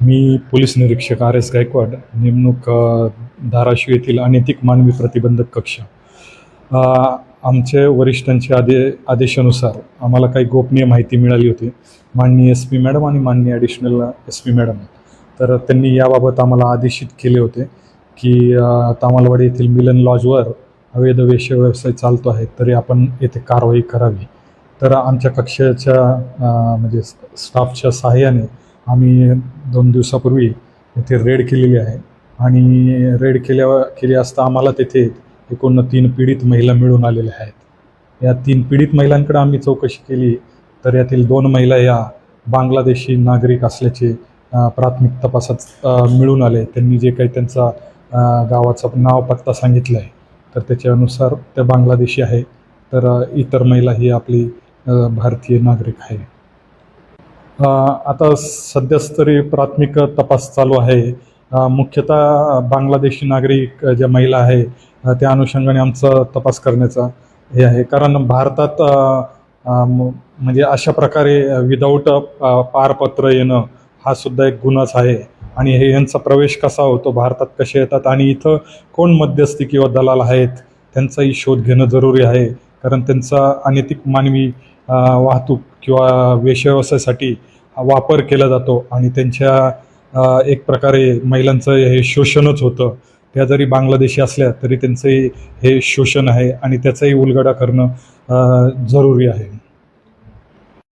मी police निरीक्षक RS Gaikwad, नेमणूक धाराशिव येथील अनैतिक मानवी प्रतिबंधक कक्ष. आमच्या वरिष्ठांच्या आदेशानुसार आम्हाला काही गोपनीय माहिती मिळाली होती. माननीय SP मॅडम आणि माननीय ॲडिशनल SP मॅडम तर त्यांनी याबाबत आम्हाला आदेशित केले होते की तामलवाडी येथील मिलन लॉजवर अवैध वेश्या व्यवसाय चालतो आहे, तरी आपण येथे कारवाई करावी. तर आमच्या कक्षाच्या म्हणजे स्टाफच्या सहाय्याने आम्ही 2 दिवसापूर्वी इथे रेड केलेली आहे आणि रेड केली असता आम्हाला तेथे एकूण 3 पीडित महिला मिळून आलेल्या आहेत. या 3 पीडित महिलांकडे आम्ही चौकशी केली तर यातील 2 महिला या बांगलादेशी नागरिक असल्याचे प्राथमिक तपासात मिळून आले. त्यांनी जे काही त्यांचा गावाचं नाव पत्ता सांगितलं आहे तर त्याच्यानुसार त्या बांगलादेशी आहे. तर इतर महिला ही आपली भारतीय नागरिक आहे. आता सध्याच तरी प्राथमिक तपास चालू आहे. मुख्यतः बांगलादेशी नागरिक ज्या महिला आहे त्या अनुषंगाने आमचा तपास करण्याचा हे आहे. कारण भारतात म्हणजे अशा प्रकारे विदाऊट पारपत्र येणं हा सुद्धा एक गुन्हाच आहे. आणि हे यांचा प्रवेश कसा होतो, भारतात कसे येतात आणि इथं कोण मध्यस्थी किंवा दलाल आहेत त्यांचाही शोध घेणं जरुरी आहे. कारण त्यांचा अनैतिक मानवी वाहतूक किंवा वेश्याव्यवसायासाठी वापर केला जातो आणि त्यांच्या एक प्रकारे महिलांचं हे शोषणच होतं. त्या जरी बांगलादेशी असल्या तरी त्यांचंही हे शोषण आहे आणि त्याचाही उलगडा करणं जरुरी आहे.